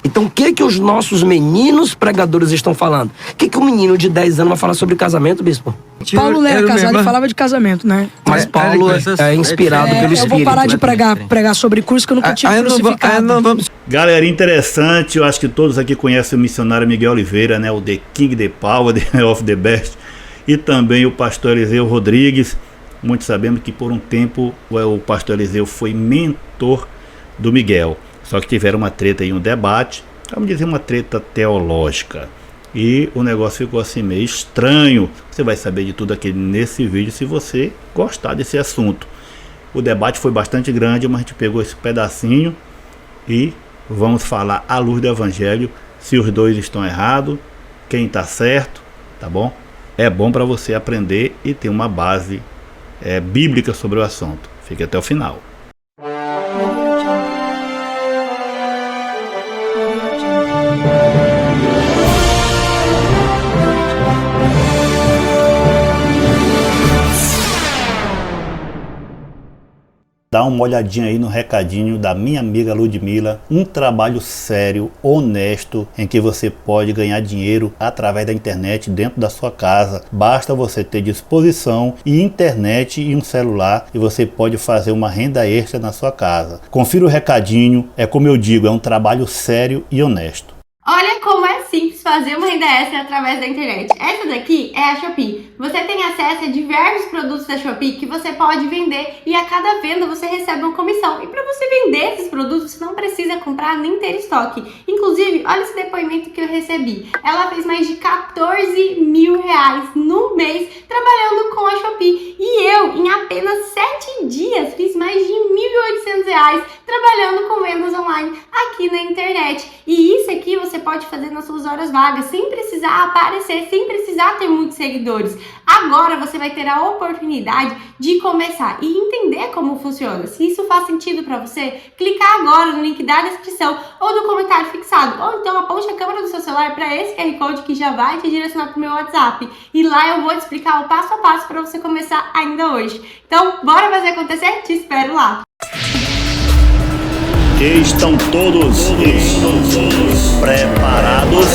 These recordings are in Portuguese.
Então o que os nossos meninos pregadores estão falando? O que o menino de 10 anos vai falar sobre casamento, bispo? Paulo não era casado e falava de casamento, né? Mas Paulo é inspirado pelo Espírito. Eu vou parar de pregar sobre curso que eu nunca tive crucificado. Galera, interessante, eu acho que todos aqui conhecem o missionário Miguel Oliveira, né? O The King, The Power, The of the Best. E também o pastor Eliseu Rodrigues. Muitos sabemos que por um tempo o pastor Eliseu foi mentor do Miguel. Só que tiveram uma treta e um debate, vamos dizer uma treta teológica. E o negócio ficou assim meio estranho. Você vai saber de tudo aqui nesse vídeo se você gostar desse assunto. O debate foi bastante grande, mas a gente pegou esse pedacinho e vamos falar à luz do evangelho se os dois estão errados, quem está certo, tá bom? É bom para você aprender e ter uma base bíblica sobre o assunto. Fique até o final. Dá uma olhadinha aí no recadinho da minha amiga Ludmila, um trabalho sério, honesto, em que você pode ganhar dinheiro através da internet dentro da sua casa. Basta você ter disposição e internet e um celular e você pode fazer uma renda extra na sua casa. Confira o recadinho, como eu digo, é um trabalho sério e honesto. Olha como é simples fazer uma renda extra através da internet. Essa daqui é a Shopee. Você tem acesso a diversos produtos da Shopee que você pode vender e a cada venda você recebe uma comissão. E para você vender esses produtos, você não precisa comprar nem ter estoque. Inclusive, olha esse depoimento que eu recebi. Ela fez mais de 14 mil reais no mês trabalhando com a Shopee. E eu, em apenas 7 dias, fiz mais de 1.800 reais trabalhando com vendas online aqui na internet. E isso aqui você pode fazer nas suas horas vagas, sem precisar aparecer, sem precisar ter muitos seguidores. Agora você vai ter a oportunidade de começar e entender como funciona. Se isso faz sentido para você, clicar agora no link da descrição ou no comentário fixado. Ou então aponte a câmera do seu celular para esse QR Code que já vai te direcionar para o meu WhatsApp. E lá eu vou te explicar o passo a passo para você começar ainda hoje. Então, bora fazer acontecer? Te espero lá! Estão todos preparados?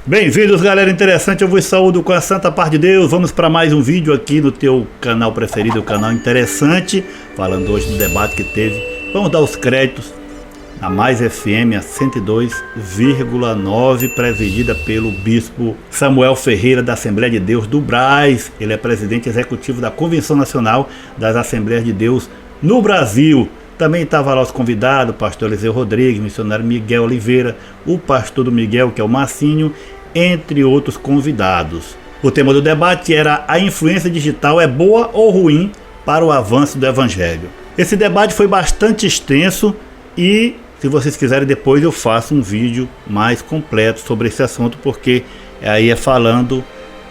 Bem-vindos, galera interessante, eu vos saúdo com a santa paz de Deus. Vamos para mais um vídeo aqui no teu canal preferido, o canal Interessante, falando hoje do debate que teve. Vamos dar os créditos na Mais FM, a 102,9, presidida pelo bispo Samuel Ferreira, da Assembleia de Deus do Brás. Ele é presidente executivo da Convenção Nacional das Assembleias de Deus no Brasil. Também estava lá os convidados, o pastor Eliseu Rodrigues, missionário Miguel Oliveira, o pastor do Miguel, que é o Marcinho, entre outros convidados. O tema do debate era: a influência digital é boa ou ruim para o avanço do evangelho? Esse debate foi bastante extenso e, se vocês quiserem, depois eu faço um vídeo mais completo sobre esse assunto, porque aí é falando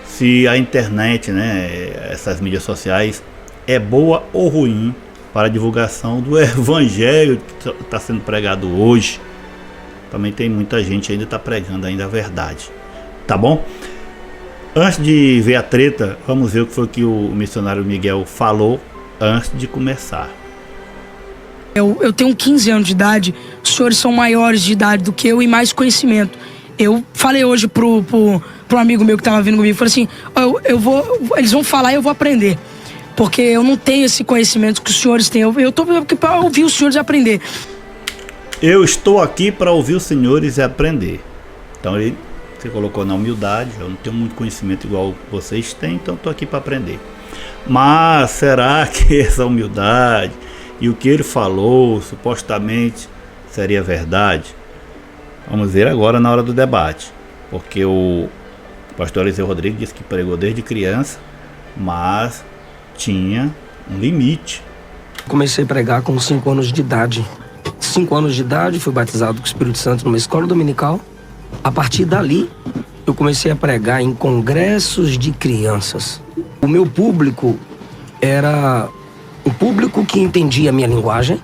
se a internet, né, essas mídias sociais, é boa ou ruim para a divulgação do evangelho que está sendo pregado hoje. Também tem muita gente ainda está pregando ainda a verdade, tá bom? Antes de ver a treta, vamos ver o que foi que o missionário Miguel falou antes de começar. Eu tenho 15 anos de idade, os senhores são maiores de idade do que eu e mais conhecimento. Eu falei hoje pro amigo meu que estava vindo comigo, falei assim, eles vão falar e eu vou aprender. Porque eu não tenho esse conhecimento que os senhores têm. Eu estou aqui para ouvir os senhores e aprender. Eu estou aqui para ouvir os senhores e aprender. Então você colocou na humildade. Eu não tenho muito conhecimento igual vocês têm, então estou aqui para aprender. Mas será que essa humildade e o que ele falou supostamente seria verdade? Vamos ver agora na hora do debate. Porque o pastor Eliseu Rodrigues disse que pregou desde criança, mas tinha um limite. Comecei a pregar com 5 anos de idade. 5 anos de idade, fui batizado com o Espírito Santo numa escola dominical. A partir dali, eu comecei a pregar em congressos de crianças. O meu público era um público que entendia a minha linguagem.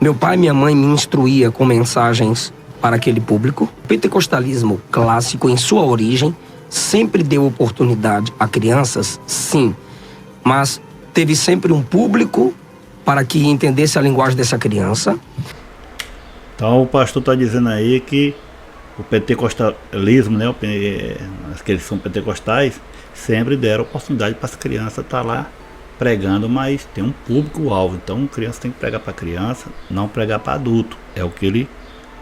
Meu pai e minha mãe me instruía com mensagens para aquele público. O pentecostalismo clássico, em sua origem, sempre deu oportunidade a crianças, sim, mas teve sempre um público para que entendesse a linguagem dessa criança. Então o pastor está dizendo aí que o pentecostalismo, né, aqueles que são pentecostais, sempre deram oportunidade para as crianças estar lá pregando, mas tem um público-alvo. Então criança tem que pregar para criança, não pregar para adulto. É o que ele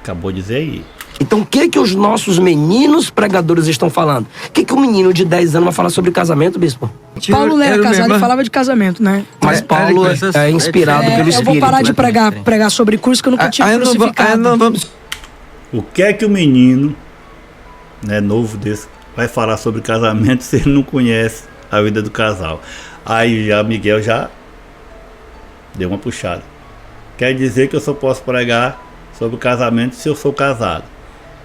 acabou de dizer aí. Então o que os nossos meninos pregadores estão falando? O que o menino de 10 anos vai falar sobre casamento, bispo? Paulo não era casado e falava de casamento, né? Mas Paulo é inspirado pelo Espírito. Eu vou parar de pregar sobre curso que eu nunca tive crucificado. O que é que o menino, né, novo desse, vai falar sobre casamento se ele não conhece a vida do casal? Aí já Miguel já deu uma puxada. Quer dizer que eu só posso pregar sobre o casamento se eu sou casado.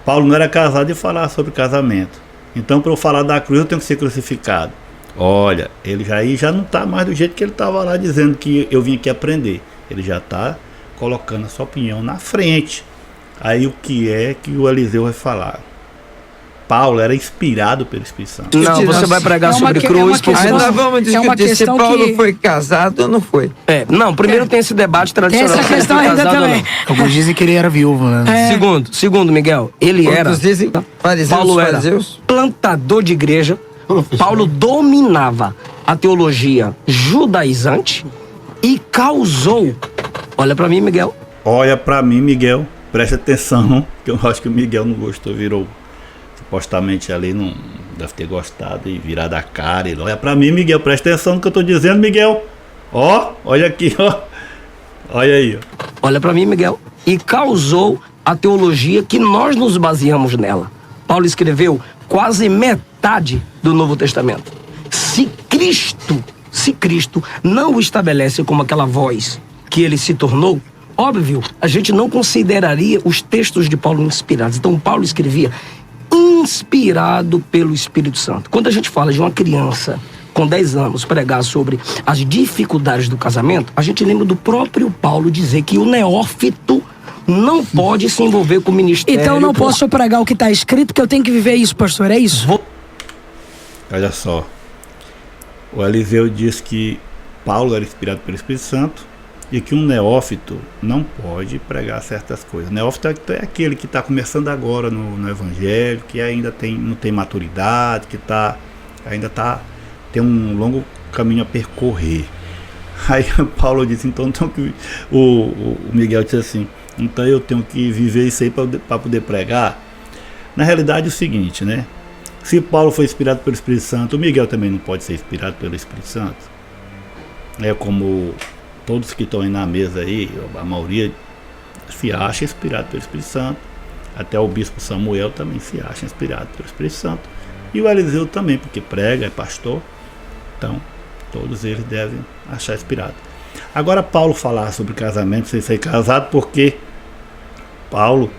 Paulo não era casado e falar sobre casamento. Então, para eu falar da cruz, eu tenho que ser crucificado. Olha, ele já não está mais do jeito que ele estava lá dizendo que eu vim aqui aprender. Ele já está colocando a sua opinião na frente. Aí o que é que o Eliseu vai falar? Paulo era inspirado pelo Espírito Santo. Não, você vai pregar sobre cruz. Aí nós vamos discutir se Paulo foi casado ou não foi. Não, primeiro tem esse debate tradicional. Tem essa questão ainda também. Alguns dizem que ele era viúvo, né? Segundo, Miguel, ele era... Dizem, Paulo era plantador de igreja. Paulo dominava a teologia judaizante e causou... Olha pra mim, Miguel. Olha pra mim, Miguel. Presta atenção, que eu acho que o Miguel não gostou, virou... Supostamente ali não deve ter gostado e virado a cara. E olha pra mim, Miguel, presta atenção no que eu tô dizendo, Miguel. Ó, olha aqui, ó. Olha aí, ó. Olha pra mim, Miguel. E causou a teologia que nós nos baseamos nela. Paulo escreveu quase metade do Novo Testamento. Se Cristo não o estabelece como aquela voz que ele se tornou, óbvio, a gente não consideraria os textos de Paulo inspirados. Então Paulo escrevia inspirado pelo Espírito Santo. Quando a gente fala de uma criança com 10 anos pregar sobre as dificuldades do casamento, a gente lembra do próprio Paulo dizer que o neófito não pode se envolver com o ministério. Então eu não posso pregar o que está escrito, que eu tenho que viver isso, pastor, é isso? Olha só, o Eliseu diz que Paulo era inspirado pelo Espírito Santo e que um neófito não pode pregar certas coisas. Neófito é aquele que está começando agora no Evangelho, que ainda não tem maturidade, que tem um longo caminho a percorrer. Aí Paulo disse, então o Miguel disse assim, então eu tenho que viver isso aí para poder pregar. Na realidade é o seguinte, né? Se Paulo foi inspirado pelo Espírito Santo, o Miguel também não pode ser inspirado pelo Espírito Santo. É como todos que estão aí na mesa aí, a maioria se acha inspirado pelo Espírito Santo. Até o bispo Samuel também se acha inspirado pelo Espírito Santo. E o Eliseu também, porque prega, é pastor. Então, todos eles devem achar inspirado. Agora, Paulo falar sobre casamento sem ser casado, porque Paulo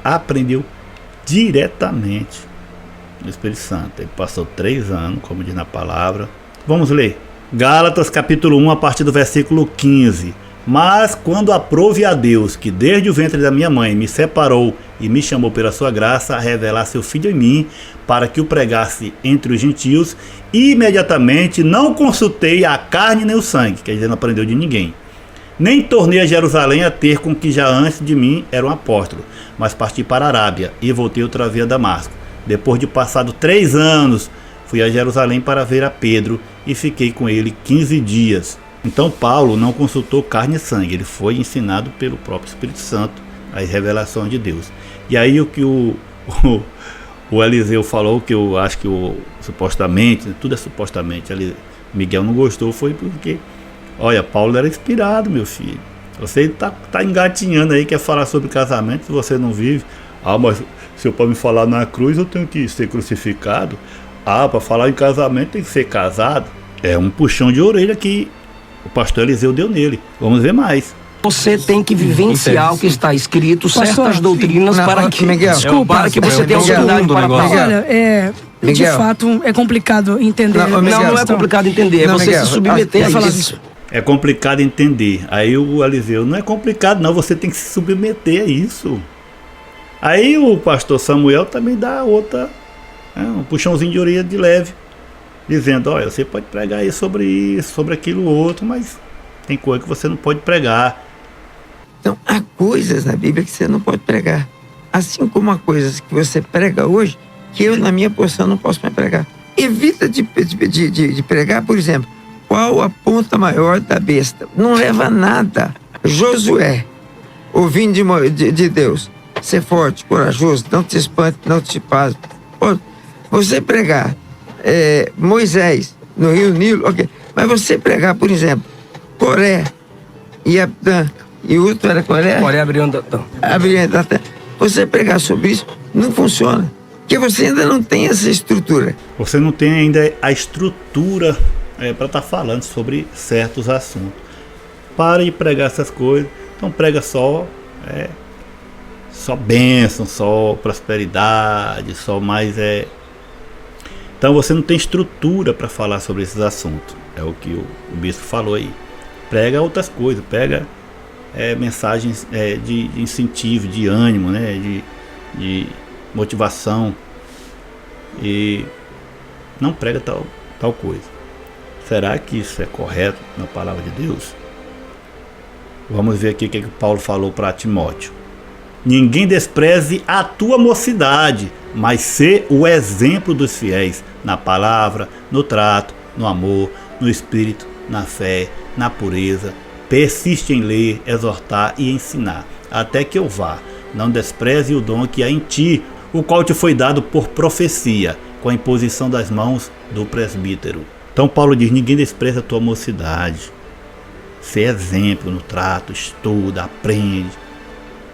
aprendeu diretamente no Espírito Santo. Ele passou 3 anos, como diz na palavra. Vamos ler. Gálatas capítulo 1, a partir do versículo 15. Mas quando aprouve a Deus, que desde o ventre da minha mãe me separou e me chamou pela sua graça a revelar seu Filho em mim, para que o pregasse entre os gentios, imediatamente não consultei a carne nem o sangue, quer dizer, não aprendeu de ninguém. Nem tornei a Jerusalém a ter com que já antes de mim era um apóstolo, mas parti para a Arábia e voltei outra vez a Damasco. Depois de passado 3 anos, fui a Jerusalém para ver a Pedro e fiquei com ele 15 dias. Então Paulo não consultou carne e sangue, ele foi ensinado pelo próprio Espírito Santo, as revelações de Deus. E aí o que o Eliseu falou, que eu acho que supostamente, tudo é supostamente, Miguel não gostou, foi porque, olha, Paulo era inspirado, meu filho. Você tá engatinhando aí, quer falar sobre casamento, se você não vive. Mas se eu para me falar na cruz, eu tenho que ser crucificado. Para falar em casamento tem que ser casado. É um puxão de orelha que o pastor Eliseu deu nele. Vamos ver mais. Você tem que vivenciar o que está escrito, certas doutrinas, para que você tenha oportunidade para falar. Olha, de fato, é complicado entender. Não é complicado entender, é você se submeter a isso. É complicado entender. Aí o Eliseu, não é complicado não, você tem que se submeter a isso. Aí o pastor Samuel também dá outra, um puxãozinho de orelha de leve, dizendo, olha, você pode pregar aí sobre isso, sobre aquilo outro, mas tem coisa que você não pode pregar. Então, há coisas na Bíblia que você não pode pregar. Assim como há coisas que você prega hoje, que eu, na minha posição, não posso mais pregar. Evita de pregar, por exemplo, qual a ponta maior da besta. Não leva a nada. Josué, ouvindo de Deus, ser forte, corajoso, não te espante, não te pasme. Você pregar Moisés no Rio Nilo, ok. Mas você pregar, por exemplo, Coré e Abdã, e o outro era Coré? Coré abriu Datã. Você pregar sobre isso, não funciona. Porque você ainda não tem essa estrutura. Você não tem ainda a estrutura para estar falando sobre certos assuntos. Pare de pregar essas coisas. Então prega só bênção, só prosperidade, só mais Então você não tem estrutura para falar sobre esses assuntos. É o que o bispo falou aí. Prega outras coisas, pega mensagens de incentivo, de ânimo, né? de motivação, e não prega tal coisa. Será que isso é correto na palavra de Deus? Vamos ver aqui o que Paulo falou para Timóteo. Ninguém despreze a tua mocidade, mas sê o exemplo dos fiéis na palavra, no trato, no amor, no espírito, na fé, na pureza. Persiste em ler, exortar e ensinar, até que eu vá. Não despreze o dom que há em ti, o qual te foi dado por profecia, com a imposição das mãos do presbítero. Então Paulo diz, ninguém despreza a tua mocidade. Ser exemplo no trato, estuda, aprende,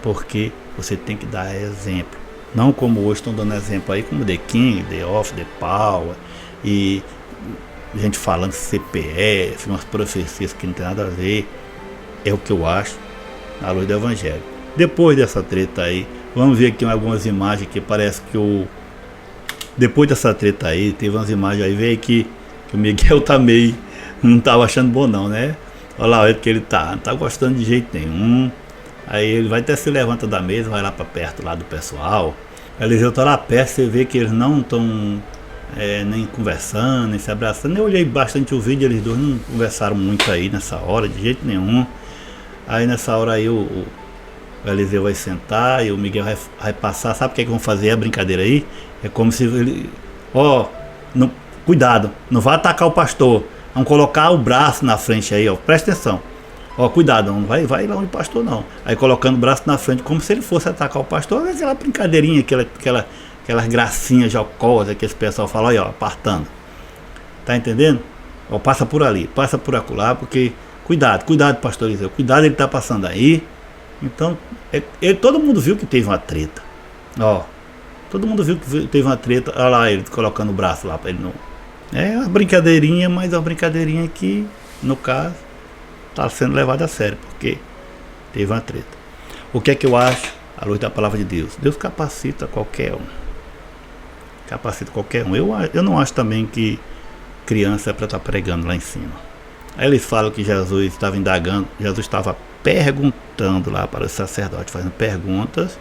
porque você tem que dar exemplo. Não como hoje estão dando exemplo aí, como The King, The Off, The Power, e gente falando CPF, umas profecias que não tem nada a ver. É o que eu acho na luz do Evangelho. Depois dessa treta aí, vamos ver aqui algumas imagens que parece que depois dessa treta aí, teve umas imagens aí, veio que o Miguel tá meio, não tava achando bom não, né? Olha lá, olha que ele não tá gostando de jeito nenhum. Aí ele vai até se levanta da mesa, vai lá para perto lá do pessoal. Eliseu tá lá perto, você vê que eles não estão nem conversando, nem se abraçando. Eu olhei bastante o vídeo, eles dois não conversaram muito aí nessa hora, de jeito nenhum. Aí nessa hora aí o Eliseu vai sentar e o Miguel vai passar. Sabe o que é que vão fazer a brincadeira aí? É como se ele... cuidado, não vai atacar o pastor. Vamos colocar o braço na frente aí, ó. Presta atenção. Cuidado, não vai lá onde o pastor não. Aí colocando o braço na frente, como se ele fosse atacar o pastor. Aquela brincadeirinha, aquelas gracinhas jocosas que esse pessoal fala, ó, apartando. Tá entendendo? Passa por ali, passa por acolá, porque... Cuidado, pastor Eliseu. Cuidado, ele tá passando aí. Então, todo mundo viu que teve uma treta. Todo mundo viu que teve uma treta. Olha lá, ele colocando o braço lá para ele não... É uma brincadeirinha, mas é uma brincadeirinha que, no caso, está sendo levada a sério, porque teve uma treta. O que é que eu acho? À luz da palavra de Deus. Deus capacita qualquer um. Capacita qualquer um. Eu não acho também que criança é para estar pregando lá em cima. Aí eles falam que Jesus estava indagando, Jesus estava perguntando lá para os sacerdotes, fazendo perguntas,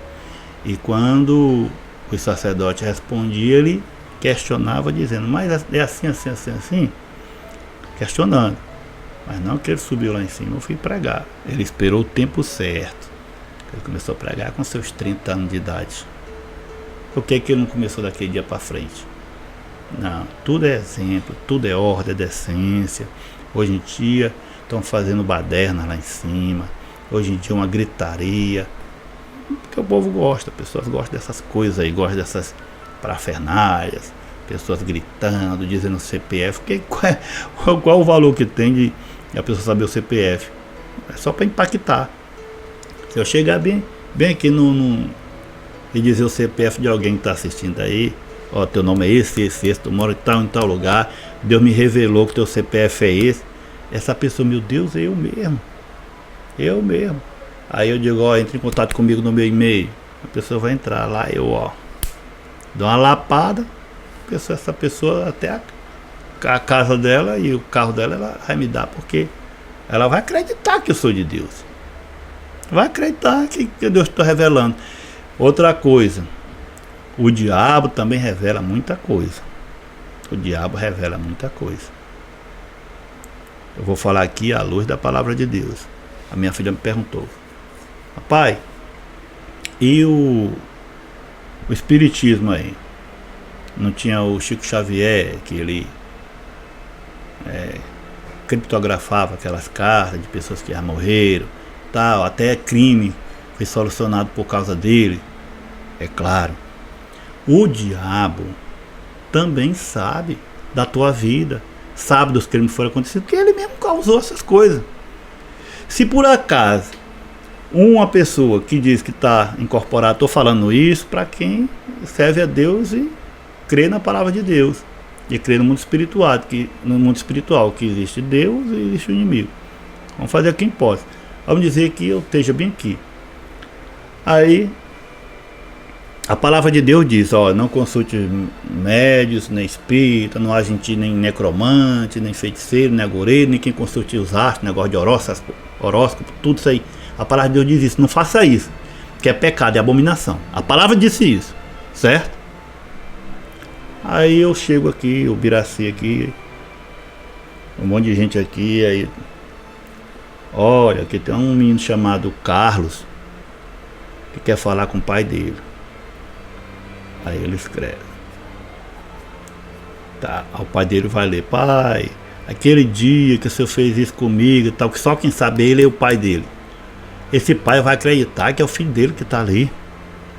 e quando os sacerdotes respondiam, ele questionava, dizendo, mas é assim, questionando. Mas não que ele subiu lá em cima, eu fui pregar. Ele esperou o tempo certo. Ele começou a pregar com seus 30 anos de idade. Por que ele não começou daquele dia para frente? Não, tudo é exemplo, tudo é ordem, é decência. Hoje em dia estão fazendo baderna lá em cima. Hoje em dia uma gritaria. Porque o povo gosta, pessoas gostam dessas coisas aí, gostam dessas parafernálias, pessoas gritando, dizendo CPF. Qual o valor que tem de a pessoa saber o CPF? É só para impactar. Se eu chegar bem aqui e dizer o CPF de alguém que está assistindo aí, teu nome é esse, tu mora em tal lugar, Deus me revelou que teu CPF é esse. Essa pessoa, meu Deus, é eu mesmo. Aí eu digo, entre em contato comigo no meu e-mail. A pessoa vai entrar lá, eu dou uma lapada, essa pessoa até a casa dela e o carro dela, ela vai me dar, porque ela vai acreditar que eu sou de Deus. Vai acreditar que Deus está revelando. Outra coisa, o diabo também revela muita coisa. Eu vou falar aqui à luz da palavra de Deus. A minha filha me perguntou, Rapaz, e o espiritismo aí? Não tinha o Chico Xavier, que ele criptografava aquelas cartas de pessoas que já morreram, tal, até crime foi solucionado por causa dele. É claro, o diabo também sabe da tua vida, sabe dos crimes que foram acontecidos, porque ele mesmo causou essas coisas. Se por acaso uma pessoa que diz que está incorporada, estou falando isso para quem serve a Deus e crê na palavra de Deus, e crê no mundo espiritual, que existe Deus e existe o inimigo. Vamos fazer aqui em pós. Vamos dizer que eu esteja bem aqui. Aí a palavra de Deus diz, ó, não consulte médios, nem espírita, não agente nem necromante, nem feiticeiro, nem agoreiro, nem quem consulte os astros, negócio de horóscopo, tudo isso aí. A palavra de Deus diz isso, não faça isso, que é pecado, é abominação. A palavra disse isso, certo? Aí eu chego aqui, o Biraci aqui, um monte de gente aqui, aí, olha, aqui tem um menino chamado Carlos, que quer falar com o pai dele. Aí ele escreve. Tá, o pai dele vai ler, pai, aquele dia que o senhor fez isso comigo e tal, que só quem sabe ele é o pai dele. Esse pai vai acreditar que é o filho dele que está ali,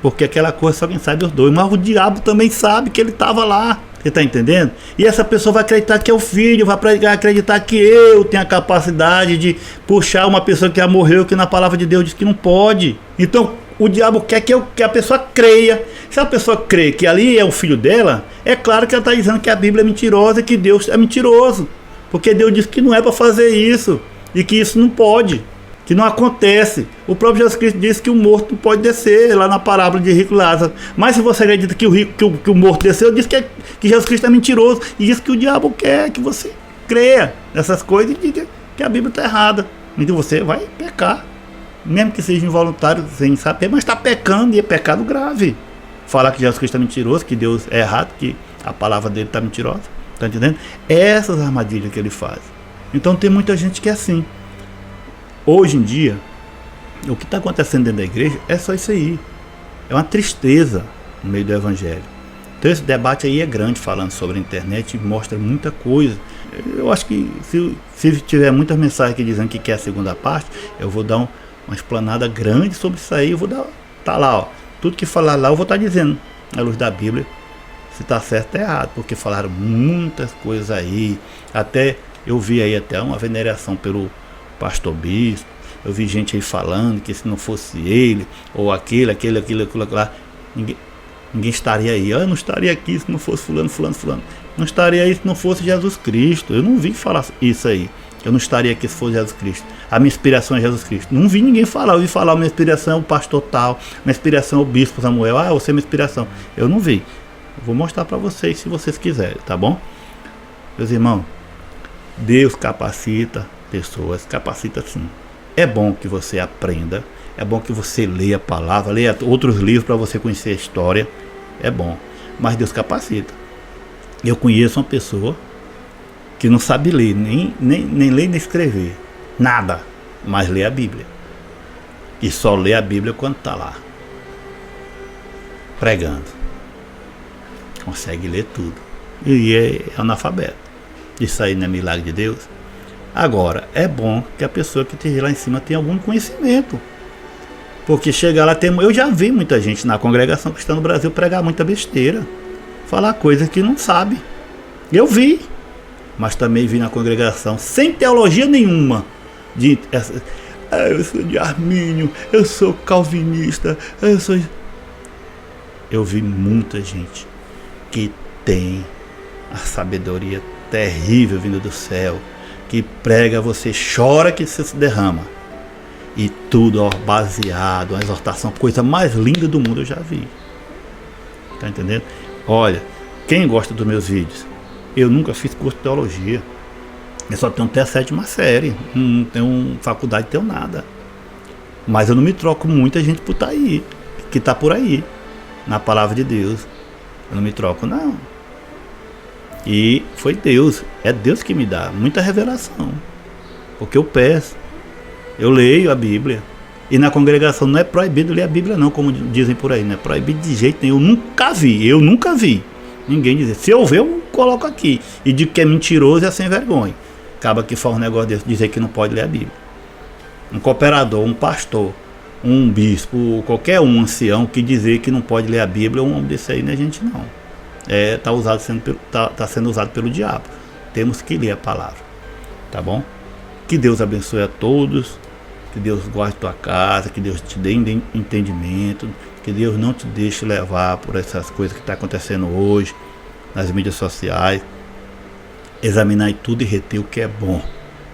porque aquela coisa só quem sabe os dois. Mas o diabo também sabe que ele estava lá. Você está entendendo? E essa pessoa vai acreditar que é o filho, vai acreditar que eu tenho a capacidade de puxar uma pessoa que já morreu, que na palavra de Deus diz que não pode. Então o diabo quer que a pessoa creia. Se a pessoa crê que ali é o filho dela, é claro que ela está dizendo que a Bíblia é mentirosa e que Deus é mentiroso. Porque Deus diz que não é para fazer isso e que isso não pode, que não acontece. O próprio Jesus Cristo disse que o morto pode descer, lá na parábola de rico e Lázaro. Mas se você acredita que o morto desceu, diz que Jesus Cristo é mentiroso. E diz que o diabo quer que você creia nessas coisas e diga que a Bíblia está errada. Então você vai pecar, mesmo que seja involuntário, sem saber, mas está pecando, e é pecado grave. Falar que Jesus Cristo é mentiroso, que Deus é errado, que a palavra dele está mentirosa. Está entendendo? Essas armadilhas que ele faz. Então tem muita gente que é assim. Hoje em dia, o que está acontecendo dentro da igreja é só isso aí. É uma tristeza no meio do evangelho. Então esse debate aí é grande, falando sobre a internet, mostra muita coisa. Eu acho que se tiver muitas mensagens aqui dizendo que quer a segunda parte, eu vou dar uma explanada grande sobre isso aí. Eu vou dar, tá lá, ó, tudo que falar lá eu vou estar dizendo, à luz da Bíblia, se está certo ou errado, porque falaram muitas coisas aí. Até eu vi aí até uma veneração pelo pastor bispo. Eu vi gente aí falando que se não fosse ele, ou aquilo lá, ninguém estaria aí. Eu não estaria aqui se não fosse fulano. Não estaria aí se não fosse Jesus Cristo. Eu não vi falar isso aí. Eu não estaria aqui se fosse Jesus Cristo. A minha inspiração é Jesus Cristo. Não vi ninguém falar. Eu vi falar, minha inspiração é o pastor tal, minha inspiração é o bispo Samuel. Ah, você é minha inspiração. Eu não vi. Eu vou mostrar para vocês se vocês quiserem, tá bom? Meus irmãos, Deus capacita pessoas, capacita sim. É bom que você aprenda, é bom que você leia a palavra, leia outros livros para você conhecer a história, é bom, mas Deus capacita. Eu conheço uma pessoa que não sabe ler, nem ler nem escrever, nada, mas lê a Bíblia, e só lê a Bíblia quando está lá, pregando, consegue ler tudo, e é analfabeto. Isso aí não é milagre de Deus? Agora, é bom que a pessoa que esteja lá em cima tenha algum conhecimento. Porque chegar lá, eu já vi muita gente na congregação cristã no Brasil pregar muita besteira. Falar coisas que não sabe. Eu vi. Mas também vi na congregação, sem teologia nenhuma. Eu sou de Armínio, eu sou calvinista, eu vi muita gente que tem a sabedoria terrível vindo do céu, que prega, você chora que você se derrama, e tudo ó, baseado, uma exortação, coisa mais linda do mundo eu já vi. Tá entendendo? Olha, quem gosta dos meus vídeos, eu nunca fiz curso de teologia, eu só tenho até a 7ª série, não tenho faculdade, não tenho nada, mas eu não me troco muita gente por tá aí, que tá por aí na palavra de Deus. Eu não me troco não. E foi Deus, é Deus que me dá muita revelação, porque eu peço, eu leio a Bíblia, E na congregação não é proibido ler a Bíblia não, como dizem por aí, não é proibido de jeito nenhum. Eu nunca vi ninguém dizer. Se eu ver, eu coloco aqui. E digo que é mentiroso e é sem vergonha. Acaba que faz um negócio desse, dizer que não pode ler a Bíblia. Um cooperador, um pastor, um bispo, qualquer um ancião que dizer que não pode ler a Bíblia, um homem desse aí não é gente não. Tá sendo usado pelo diabo. Temos que ler a palavra. Tá bom? Que Deus abençoe a todos. Que Deus guarde tua casa, que Deus te dê entendimento, que Deus não te deixe levar por essas coisas que estão acontecendo hoje nas mídias sociais. Examinar tudo e reter o que é bom.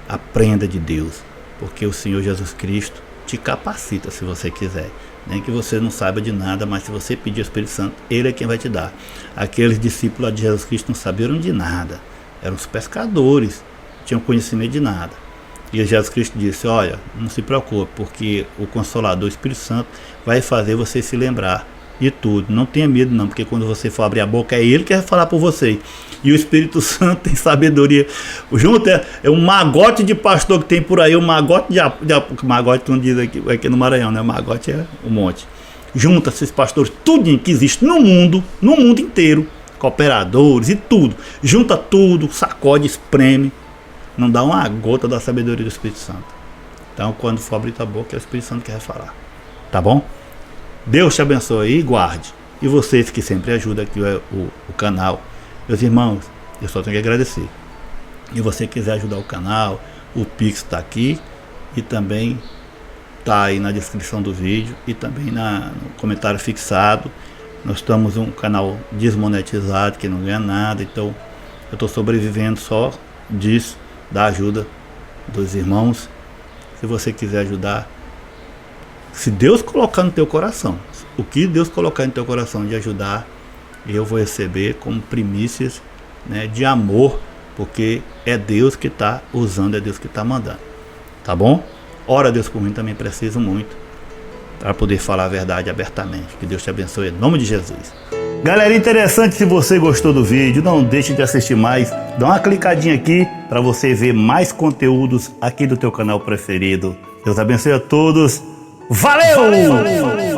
Aprenda de Deus, porque o Senhor Jesus Cristo te capacita se você quiser. Nem que você não saiba de nada, mas se você pedir ao Espírito Santo, Ele é quem vai te dar. Aqueles discípulos de Jesus Cristo não sabiam de nada, eram os pescadores, não tinham conhecimento de nada. E Jesus Cristo disse, olha, não se preocupe, porque o Consolador, o Espírito Santo, vai fazer você se lembrar de tudo. Não tenha medo não, porque quando você for abrir a boca, é Ele que vai falar por você. E o Espírito Santo tem sabedoria. Junto é um magote de pastor que tem por aí, um magote magote que não diz aqui no Maranhão, né? Magote é um monte. Junta esses pastores, tudo que existe no mundo inteiro, cooperadores e tudo. Junta tudo, sacode, espreme. Não dá uma gota da sabedoria do Espírito Santo. Então, quando for abrir tua boca, é o Espírito Santo que vai falar. Tá bom? Deus te abençoe e guarde. E vocês que sempre ajudam aqui o canal. Meus irmãos, eu só tenho que agradecer. E você quiser ajudar o canal, o Pix está aqui. E também está aí na descrição do vídeo. E também no comentário fixado. Nós estamos um canal desmonetizado, que não ganha nada. Então, eu estou sobrevivendo só disso. Da ajuda dos irmãos. Se você quiser ajudar, se Deus colocar no teu coração, o que Deus colocar no teu coração de ajudar, eu vou receber como primícias, né, de amor, porque é Deus que está usando, é Deus que está mandando. Tá bom? Ora a Deus por mim, também preciso muito para poder falar a verdade abertamente. Que Deus te abençoe em nome de Jesus. Galera, interessante, se você gostou do vídeo, não deixe de assistir mais. Dá uma clicadinha aqui para você ver mais conteúdos aqui do teu canal preferido. Deus abençoe a todos. Valeu!